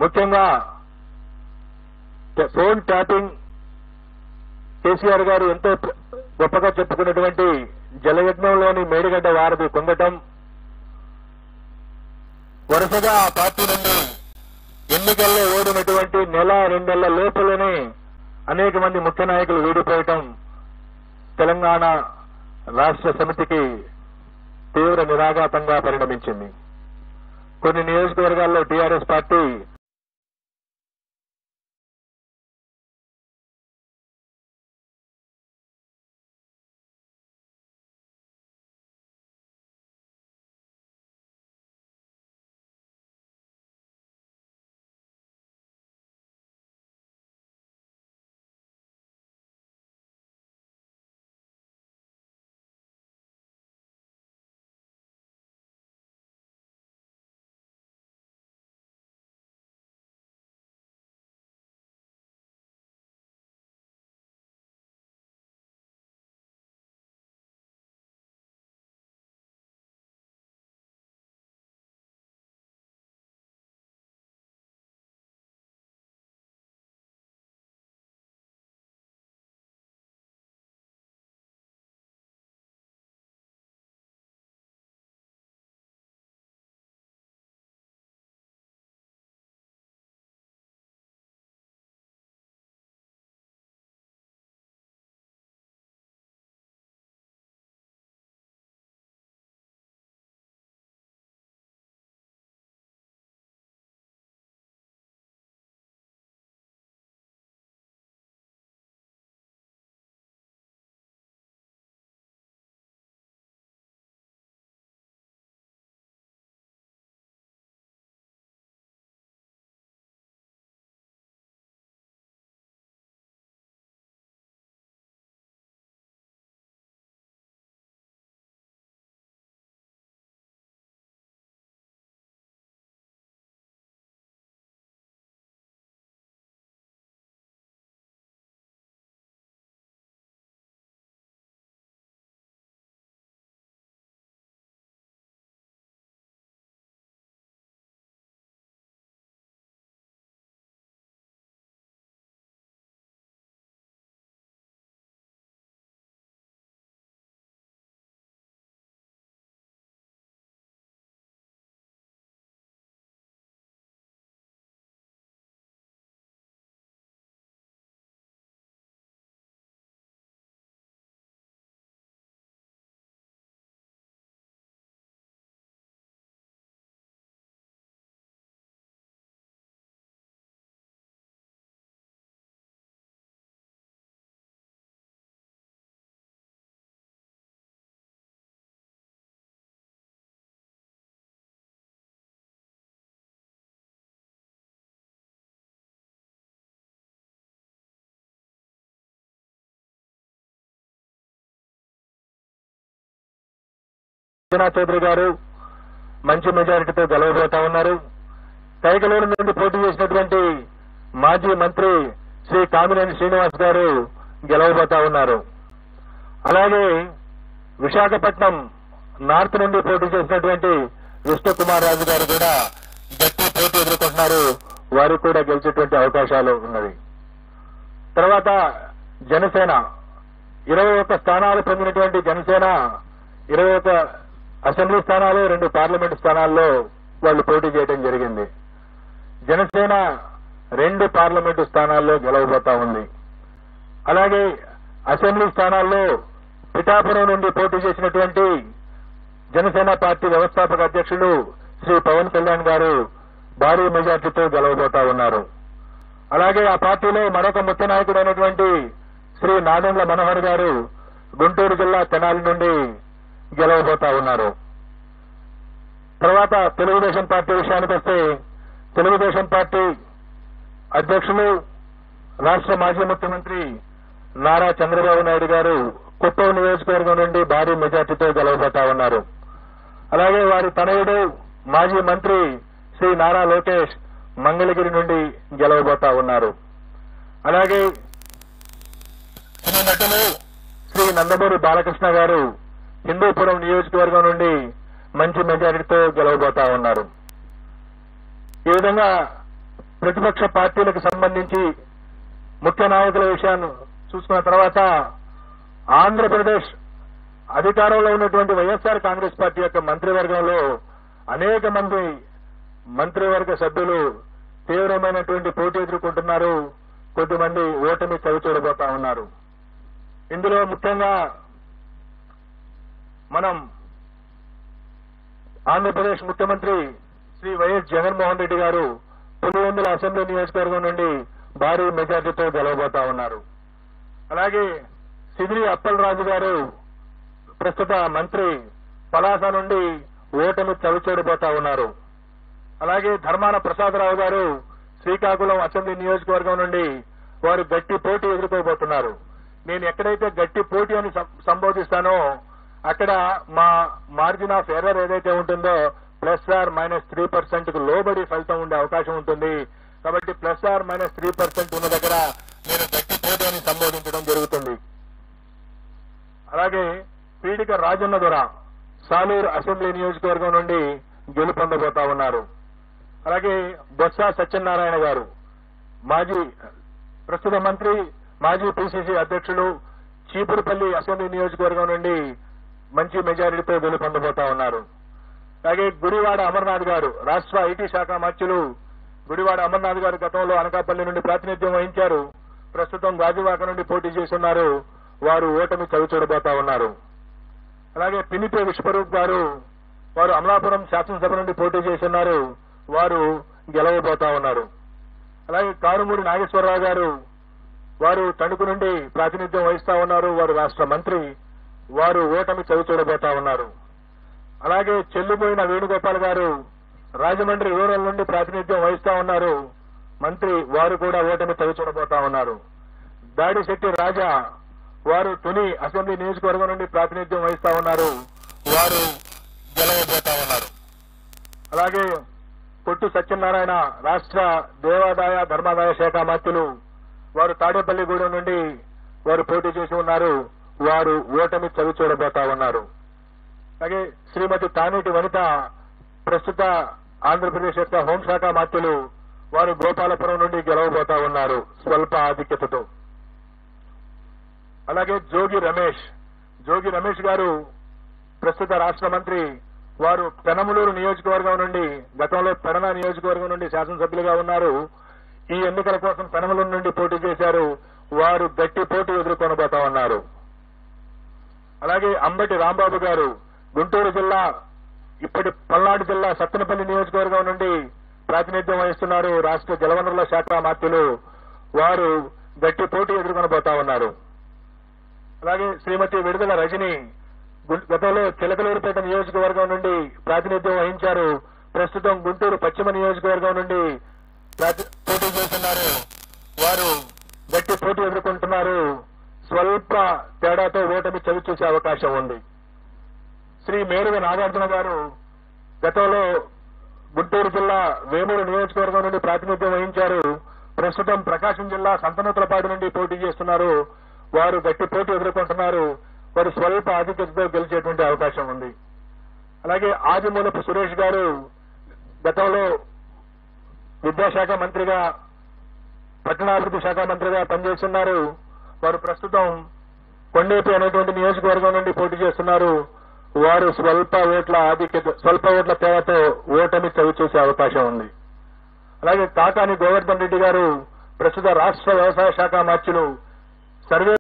ముఖ్యంగా phone tapping KCR గారు ఎంతో గొప్పగా చెప్పుకున్నటువంటి జలయజ్ఞంలోని మేడిగడ్డ వారధి పొందటం, వరుసగా ఆ పార్టీ నుండి ఎన్నికల్లో ఓడినటువంటి నెల 2 నెలల లోపలనే అనేక మంది ముఖ్య నాయకులు వీడిపోయటం తెలంగాణ రాష్ట్ర సమితికి తీవ్ర నిరాఘాతంగా పరిణమించింది. కొన్ని నియోజకవర్గాల్లో టీఆర్ఎస్ పార్టీ చౌదరి గారు మంచి మెజారిటీతో గెలవబోతా ఉన్నారు. కైకలూరు నుండి పోటీ చేసినటువంటి మాజీ మంత్రి శ్రీ కామినేని శ్రీనివాస్ గారు గెలవబోతా ఉన్నారు. అలాగే విశాఖపట్నం నార్త్ నుండి పోటీ చేసినటువంటి విష్ణుకుమార్ రాజు గారు కూడా గట్టి పోటీ ఎదుర్కొంటున్నారు. వారు కూడా గెలిచేటువంటి అవకాశాలు ఉన్నవి. తర్వాత జనసేన 21 స్థానాలు పొందినటువంటి జనసేన 21 అసెంబ్లీ స్థానాలు, 2 పార్లమెంటు స్థానాల్లో వాళ్ళు పోటీ చేయడం జరిగింది. జనసేన 2 పార్లమెంటు స్థానాల్లో గెలవబోతా ఉంది. అలాగే అసెంబ్లీ స్థానాల్లో పిఠాపురం నుండి పోటీ చేసినటువంటి జనసేన పార్టీ వ్యవస్థాపక అధ్యక్షులు శ్రీ పవన్ కళ్యాణ్ గారు భారీ మెజార్టీతో గెలవబోతా ఉన్నారు. అలాగే ఆ పార్టీలో మరొక ముఖ్య నాయకుడైనటువంటి శ్రీ నాదెండ్ల మనోహర్ గారు గుంటూరు జిల్లా తెనాలి నుండి గెలవబోతా ఉన్నారు. తర్వాత తెలుగుదేశం పార్టీ విషయానికి వస్తే తెలుగుదేశం పార్టీ అధ్యక్షులు రాష్ట్ర మాజీ ముఖ్యమంత్రి నారా చంద్రబాబు నాయుడు గారు కుప్పం నియోజకవర్గం నుండి భారీ మెజార్టీతో గెలవబోతా ఉన్నారు. అలాగే వారి తనయుడు మాజీ మంత్రి శ్రీ నారా లోకేష్ మంగళగిరి నుండి గెలవబోతా ఉన్నారు. అలాగే నటులు శ్రీ నందమూరి బాలకృష్ణ గారు హిందూపురం నియోజకవర్గం నుండి మంచి మెజారిటీతో గెలవబోతా ఉన్నారు. ఈ విధంగా ప్రతిపక్ష పార్టీలకు సంబంధించి ముఖ్య నాయకుల విషయాన్ని చూసుకున్న తర్వాత ఆంధ్రప్రదేశ్ అధికారంలో ఉన్నటువంటి వైఎస్ఆర్ కాంగ్రెస్ పార్టీ యొక్క మంత్రివర్గంలో అనేక మంది మంత్రివర్గ సభ్యులు తీవ్రమైనటువంటి పోటీ ఎదుర్కొంటున్నారు. కొద్దిమంది ఓటమి చవిచూడబోతా ఉన్నారు. ఇందులో ముఖ్యంగా మనం ఆంధ్రప్రదేశ్ ముఖ్యమంత్రి శ్రీ వైఎస్ జగన్మోహన్ రెడ్డి గారు పులివెందుల అసెంబ్లీ నియోజకవర్గం నుండి భారీ మెజార్టీతో గెలవబోతా ఉన్నారు. అలాగే సిదిరి అప్పలరాజు గారు ప్రస్తుత మంత్రి పలాస నుండి ఓటమి చవిచూడబోతా ఉన్నారు. అలాగే ధర్మాన ప్రసాదరావు గారు శ్రీకాకుళం అసెంబ్లీ నియోజకవర్గం నుండి వారు గట్టి పోటీ ఎదుర్కోబోతున్నారు. నేను ఎక్కడైతే గట్టి పోటీ అని సంబోధిస్తానో అక్కడ మా మార్జిన్ ఆఫ్ ఎర్రర్ ఏదైతే ఉంటుందో +or-3% కు లోబడి ఫలితం ఉండే అవకాశం ఉంటుంది. కాబట్టి +or-3% ఉన్న దగ్గర నేను గట్టి పోటీ అని సంబోధించడం జరుగుతుంది. అలాగే పీడిక రాజన్న దొర సాలూరు అసెంబ్లీ నియోజకవర్గం నుండి గెలుపొందబోతా ఉన్నారు. అలాగే బొత్స సత్యనారాయణ గారు ప్రస్తుత మంత్రి, మాజీ పిసిసి అధ్యక్షులు, చీపురుపల్లి అసెంబ్లీ నియోజకవర్గం నుండి మంచి మెజారిటీతో గెలుపొందబోతా ఉన్నారు. అలాగే గుడివాడ అమర్నాథ్ గారు రాష్ట్ర ఐటీ శాఖ మంత్రులు గుడివాడ అమర్నాథ్ గారు గతంలో అనకాపల్లి నుండి ప్రాతినిధ్యం వహించారు. ప్రస్తుతం గాజువాక నుండి పోటీ చేస్తున్నారు. వారు ఓటమి చవిచూడబోతా ఉన్నారు. అలాగే పినిపే విశ్వరూప్ గారు వారు అమలాపురం శాసనసభ నుండి పోటీ చేస్తున్నారు. వారు గెలవబోతా ఉన్నారు. అలాగే కారుమూరి నాగేశ్వరరావు గారు వారు తణుకు నుండి ప్రాతినిధ్యం వహిస్తా ఉన్నారు. వారు రాష్ట్ర మంత్రి. వారు ఓటమి చవిచూడబోతా ఉన్నారు. అలాగే చెల్లిపోయిన వేణుగోపాల్ గారు రాజమండ్రి రూరల్ నుండి ప్రాతినిధ్యం వహిస్తా ఉన్నారు. మంత్రి. వారు కూడా ఓటమి చవిచూడబోతా ఉన్నారు. దాడిశెట్టి రాజా వారు తుని అసెంబ్లీ నియోజకవర్గం నుండి ప్రాతినిధ్యం వహిస్తా ఉన్నారు. వారు గెలవబోతా ఉన్నారు. అలాగే కొట్టు సత్యనారాయణ రాష్ట్ర దేవాదాయ ధర్మాదాయ శాఖ మంత్రులు వారు తాడేపల్లిగూడెం నుండి వారు పోటీ చేసి ఉన్నారు. వారు ఓటమి చవిచూడబోతా ఉన్నారు. అలాగే శ్రీమతి తానేటి వనిత ప్రస్తుత ఆంధ్రప్రదేశ్ యొక్క హోంశాఖ మంత్రులు వారు గోపాలపురం నుండి గెలవబోతా ఉన్నారు స్వల్ప ఆధిక్యతతో. అలాగే జోగి రమేష్ గారు ప్రస్తుత రాష్ట్ర మంత్రి. వారు పెనమలూరు నియోజకవర్గం నుండి గతంలో పెడన నియోజకవర్గం నుండి శాసనసభ్యులుగా ఉన్నారు. ఈ ఎన్నికల కోసం పెనమలూరు నుండి పోటీ చేశారు. వారు గట్టి పోటీ ఎదుర్కొనబోతా ఉన్నారు. అలాగే అంబటి రాంబాబు గారు గుంటూరు జిల్లా ఇప్పటి పల్నాడు జిల్లా సత్తెనపల్లి నియోజకవర్గం నుండి ప్రాతినిధ్యం వహిస్తున్నారు. రాష్ట్ర జలవనరుల శాఖ మంత్రులు. వారు గట్టి పోటీ ఎదుర్కొనబోతా ఉన్నారు. అలాగే శ్రీమతి విడుదల రజని గతంలో చిలకలూరుపేట నియోజకవర్గం నుండి ప్రాతినిధ్యం వహించారు. ప్రస్తుతం గుంటూరు పశ్చిమ నియోజకవర్గం నుండి పోటీ చేస్తున్నారు. వారు గట్టి పోటీ ఎదుర్కొంటున్నారు. స్వల్ప తేడాతో ఓటమి చవిచూసే అవకాశం ఉంది. శ్రీ మేరుగ నాగార్జున గారు గతంలో గుంటూరు జిల్లా వేమూరు నియోజకవర్గం నుండి ప్రాతినిధ్యం వహించారు. ప్రస్తుతం ప్రకాశం జిల్లా సంతనూతలపాడు నుండి పోటీ చేస్తున్నారు. వారు గట్టి పోటీ ఎదుర్కొంటున్నారు. వారు స్వల్ప ఆధిక్యతతో గెలిచేటువంటి అవకాశం ఉంది. అలాగే ఆదిమూలపు సురేష్ గారు గతంలో విద్యాశాఖ మంత్రిగా, పట్టణాభివృద్ధి శాఖ మంత్రిగా పనిచేస్తున్నారు. వారు ప్రస్తుతం కొండేపి అనేటువంటి నియోజకవర్గం నుండి పోటీ చేస్తున్నారు. వారు స్వల్ప ఓట్ల తేడాతో ఓటమి చవిచూసే అవకాశం ఉంది. అలాగే కాకాని గోవర్ధన్ రెడ్డి గారు ప్రస్తుత రాష్ట్ర వ్యవసాయ శాఖ మంత్రులు సర్వే